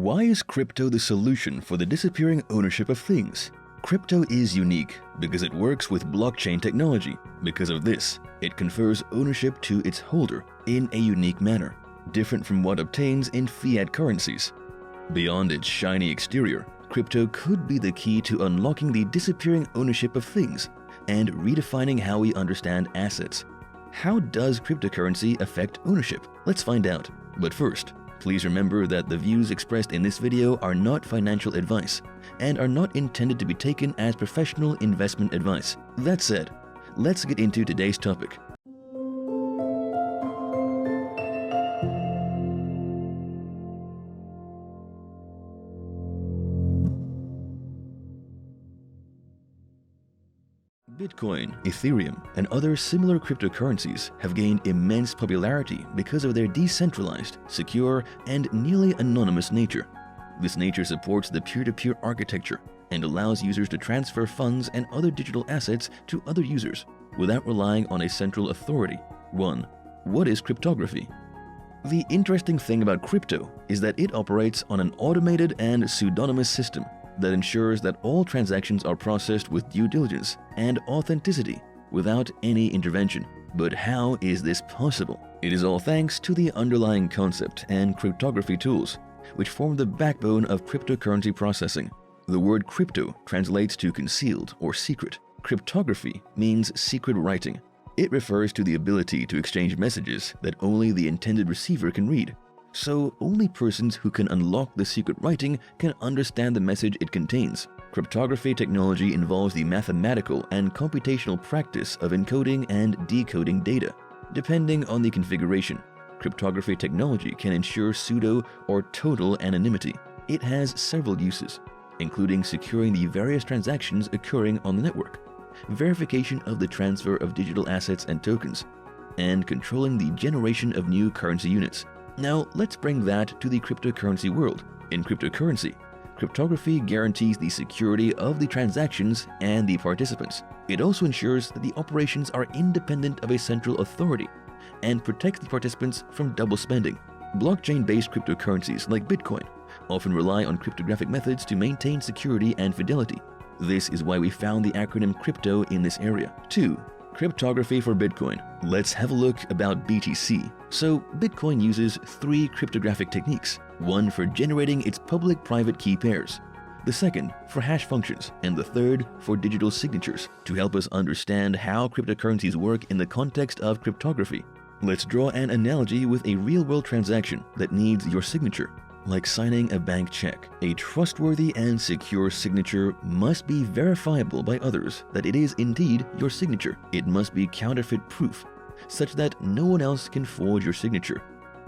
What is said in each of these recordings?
Why is crypto the solution for the disappearing ownership of things? Crypto is unique because it works with blockchain technology. Because of this, it confers ownership to its holder in a unique manner, different from what obtains in fiat currencies. Beyond its shiny exterior, crypto could be the key to unlocking the disappearing ownership of things and redefining how we understand assets. How does cryptocurrency affect ownership? Let's find out. But first, please remember that the views expressed in this video are not financial advice and are not intended to be taken as professional investment advice. That said, let's get into today's topic. Bitcoin, Ethereum, and other similar cryptocurrencies have gained immense popularity because of their decentralized, secure, and nearly anonymous nature. This nature supports the peer-to-peer architecture and allows users to transfer funds and other digital assets to other users without relying on a central authority. 1. What is cryptography? The interesting thing about crypto is that it operates on an automated and pseudonymous system that ensures that all transactions are processed with due diligence and authenticity without any intervention. But how is this possible? It is all thanks to the underlying concept and cryptography tools, which form the backbone of cryptocurrency processing. The word crypto translates to concealed or secret. Cryptography means secret writing. It refers to the ability to exchange messages that only the intended receiver can read. So only persons who can unlock the secret writing can understand the message it contains. Cryptography technology involves the mathematical and computational practice of encoding and decoding data. Depending on the configuration, cryptography technology can ensure pseudo or total anonymity. It has several uses, including securing the various transactions occurring on the network, verification of the transfer of digital assets and tokens, and controlling the generation of new currency units. Now, let's bring that to the cryptocurrency world. In cryptocurrency, cryptography guarantees the security of the transactions and the participants. It also ensures that the operations are independent of a central authority and protects the participants from double spending. Blockchain-based cryptocurrencies like Bitcoin often rely on cryptographic methods to maintain security and fidelity. This is why we found the acronym crypto in this area. 2. Cryptography for Bitcoin. Let's have a look about BTC. So, Bitcoin uses 3 cryptographic techniques. One for generating its public-private key pairs, the second for hash functions, and the third for digital signatures. To help us understand how cryptocurrencies work in the context of cryptography, let's draw an analogy with a real-world transaction that needs your signature. Like signing a bank check, a trustworthy and secure signature must be verifiable by others that it is indeed your signature. It must be counterfeit proof, such that no one else can forge your signature.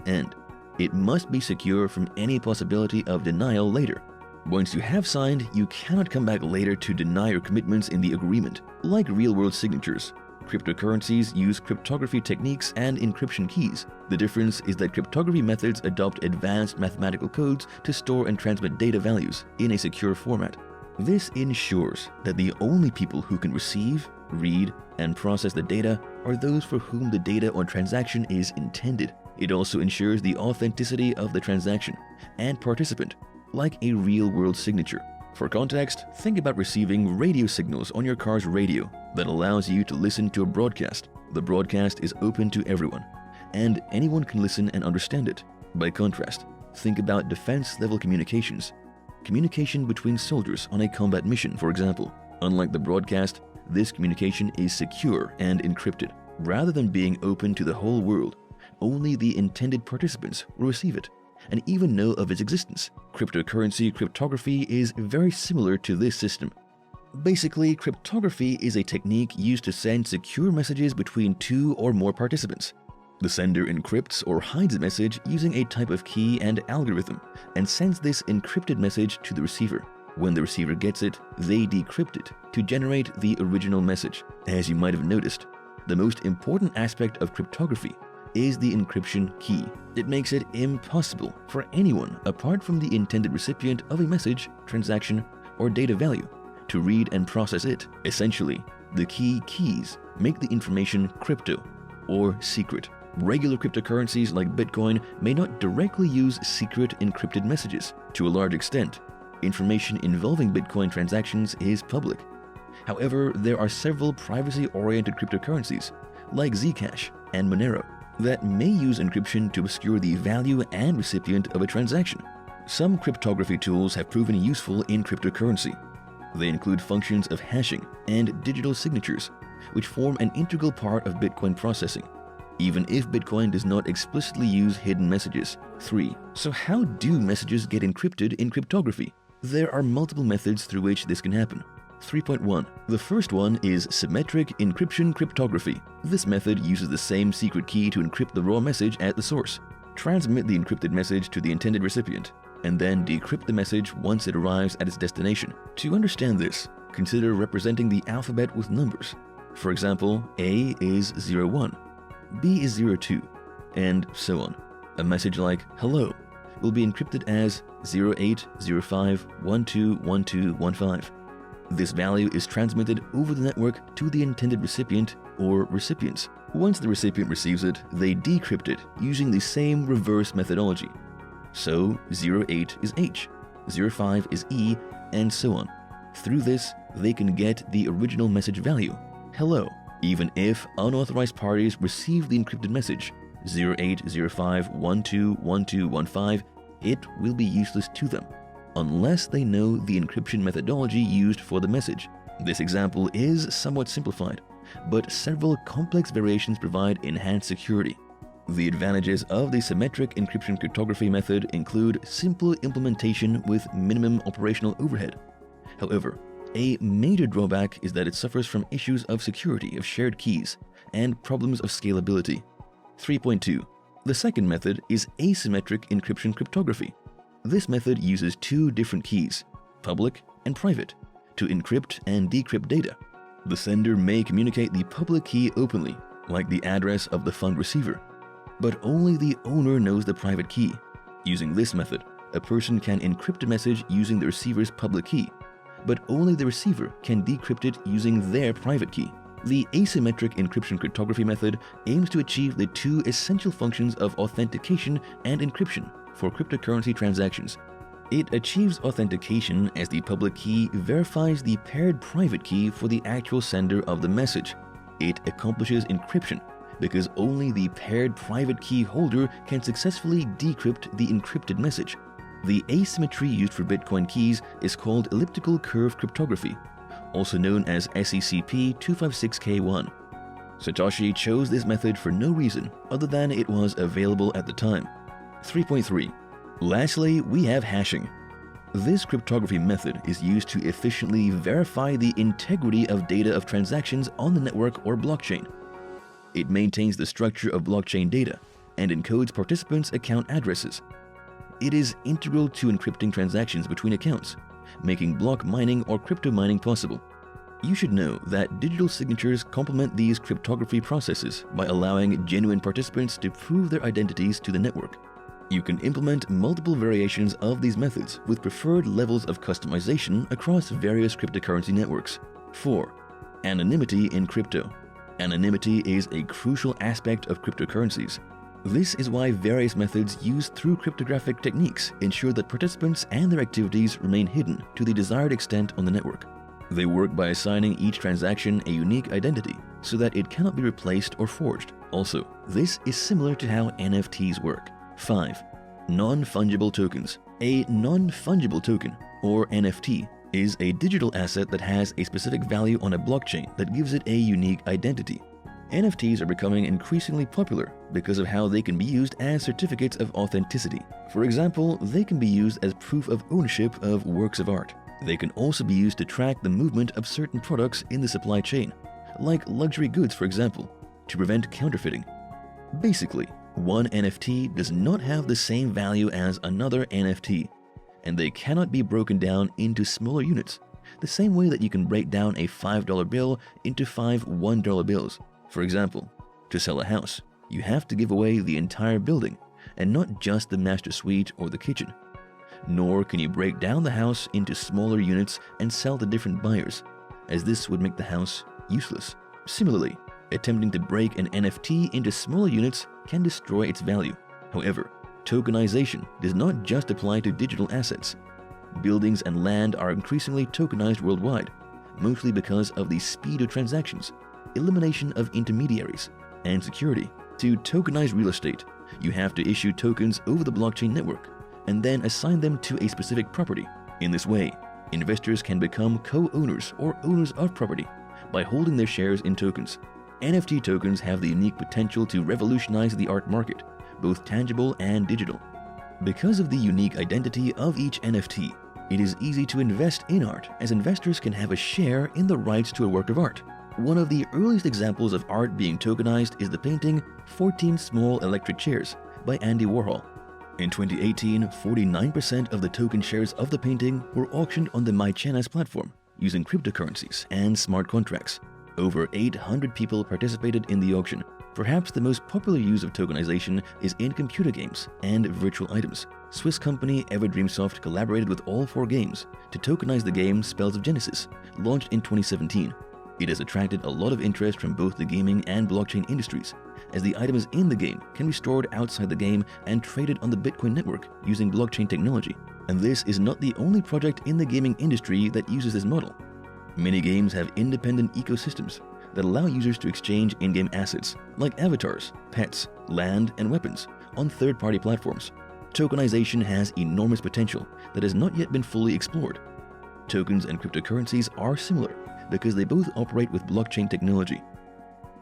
And it must be secure from any possibility of denial later. Once you have signed, you cannot come back later to deny your commitments in the agreement. Like real-world signatures, cryptocurrencies use cryptography techniques and encryption keys. The difference is that cryptography methods adopt advanced mathematical codes to store and transmit data values in a secure format. This ensures that the only people who can receive, read, and process the data are those for whom the data or transaction is intended. It also ensures the authenticity of the transaction and participant, like a real-world signature. For context, think about receiving radio signals on your car's radio that allows you to listen to a broadcast. The broadcast is open to everyone, and anyone can listen and understand it. By contrast, think about defense-level communications. Communication between soldiers on a combat mission, for example. Unlike the broadcast, this communication is secure and encrypted. Rather than being open to the whole world, only the intended participants will receive it and even know of its existence. Cryptocurrency cryptography is very similar to this system. Basically, cryptography is a technique used to send secure messages between 2 or more participants. The sender encrypts or hides a message using a type of key and algorithm and sends this encrypted message to the receiver. When the receiver gets it, they decrypt it to generate the original message. As you might have noticed, the most important aspect of cryptography is the encryption key. It makes it impossible for anyone apart from the intended recipient of a message, transaction, or data value to read and process it. Essentially, the key keys make the information crypto or secret. Regular cryptocurrencies like Bitcoin may not directly use secret encrypted messages. To a large extent, information involving Bitcoin transactions is public. However, there are several privacy-oriented cryptocurrencies, like Zcash and Monero, that may use encryption to obscure the value and recipient of a transaction. Some cryptography tools have proven useful in cryptocurrency. They include functions of hashing and digital signatures, which form an integral part of Bitcoin processing, even if Bitcoin does not explicitly use hidden messages. 3. So how do messages get encrypted in cryptography? There are multiple methods through which this can happen. 3.1. The first one is symmetric encryption cryptography. This method uses the same secret key to encrypt the raw message at the source, transmit the encrypted message to the intended recipient, and then decrypt the message once it arrives at its destination. To understand this, consider representing the alphabet with numbers. For example, A is 01, B is 02, and so on. A message like hello will be encrypted as 0805121215. This value is transmitted over the network to the intended recipient or recipients. Once the recipient receives it, they decrypt it using the same reverse methodology. So 08 is H, 05 is E, and so on. Through this, they can get the original message value, hello, even if unauthorized parties receive the encrypted message, 0805121215, it will be useless to them, unless they know the encryption methodology used for the message. This example is somewhat simplified, but several complex variations provide enhanced security. The advantages of the symmetric encryption cryptography method include simple implementation with minimum operational overhead. However, a major drawback is that it suffers from issues of security of shared keys and problems of scalability. 3.2. The second method is asymmetric encryption cryptography. This method uses two different keys, public and private, to encrypt and decrypt data. The sender may communicate the public key openly, like the address of the fund receiver, but only the owner knows the private key. Using this method, a person can encrypt a message using the receiver's public key, but only the receiver can decrypt it using their private key. The asymmetric encryption cryptography method aims to achieve the two essential functions of authentication and encryption for cryptocurrency transactions. It achieves authentication as the public key verifies the paired private key for the actual sender of the message. It accomplishes encryption because only the paired private key holder can successfully decrypt the encrypted message. The asymmetry used for Bitcoin keys is called elliptical curve cryptography, also known as SECP-256K1. Satoshi chose this method for no reason other than it was available at the time. 3.3. Lastly, we have hashing. This cryptography method is used to efficiently verify the integrity of data of transactions on the network or blockchain. It maintains the structure of blockchain data and encodes participants' account addresses. It is integral to encrypting transactions between accounts, making block mining or crypto mining possible. You should know that digital signatures complement these cryptography processes by allowing genuine participants to prove their identities to the network. You can implement multiple variations of these methods with preferred levels of customization across various cryptocurrency networks. 4. Anonymity in crypto. Anonymity is a crucial aspect of cryptocurrencies. This is why various methods used through cryptographic techniques ensure that participants and their activities remain hidden to the desired extent on the network. They work by assigning each transaction a unique identity so that it cannot be replaced or forged. Also, this is similar to how NFTs work. 5. Non-Fungible Tokens. A non-fungible token, or NFT, is a digital asset that has a specific value on a blockchain that gives it a unique identity. NFTs are becoming increasingly popular because of how they can be used as certificates of authenticity. For example, they can be used as proof of ownership of works of art. They can also be used to track the movement of certain products in the supply chain, like luxury goods for example, to prevent counterfeiting. Basically, one NFT does not have the same value as another NFT, and they cannot be broken down into smaller units, the same way that you can break down a $5 bill into 5 $1 bills. For example, to sell a house, you have to give away the entire building and not just the master suite or the kitchen. Nor can you break down the house into smaller units and sell to different buyers, as this would make the house useless. Similarly, Attempting to break an NFT into smaller units can destroy its value. However, tokenization does not just apply to digital assets. Buildings and land are increasingly tokenized worldwide, mostly because of the speed of transactions, elimination of intermediaries, and security. To tokenize real estate, you have to issue tokens over the blockchain network and then assign them to a specific property. In this way, investors can become co-owners or owners of property by holding their shares in tokens. NFT tokens have the unique potential to revolutionize the art market, both tangible and digital. Because of the unique identity of each NFT, it is easy to invest in art, as investors can have a share in the rights to a work of art. One of the earliest examples of art being tokenized is the painting 14 Small Electric Chairs by Andy Warhol. In 2018, 49% of the token shares of the painting were auctioned on the MyChanas platform using cryptocurrencies and smart contracts. Over 800 people participated in the auction. Perhaps the most popular use of tokenization is in computer games and virtual items. Swiss company Everdreamsoft collaborated with all 4 games to tokenize the game Spells of Genesis, launched in 2017. It has attracted a lot of interest from both the gaming and blockchain industries, as the items in the game can be stored outside the game and traded on the Bitcoin network using blockchain technology. And this is not the only project in the gaming industry that uses this model. Many games have independent ecosystems that allow users to exchange in-game assets like avatars, pets, land, and weapons on third-party platforms. Tokenization has enormous potential that has not yet been fully explored. Tokens and cryptocurrencies are similar because they both operate with blockchain technology.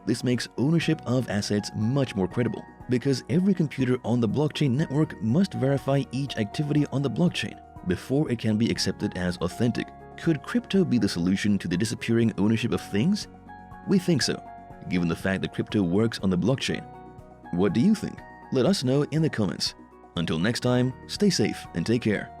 This makes ownership of assets much more credible, because every computer on the blockchain network must verify each activity on the blockchain before it can be accepted as authentic. Could crypto be the solution to the disappearing ownership of things? We think so, given the fact that crypto works on the blockchain. What do you think? Let us know in the comments. Until next time, stay safe and take care.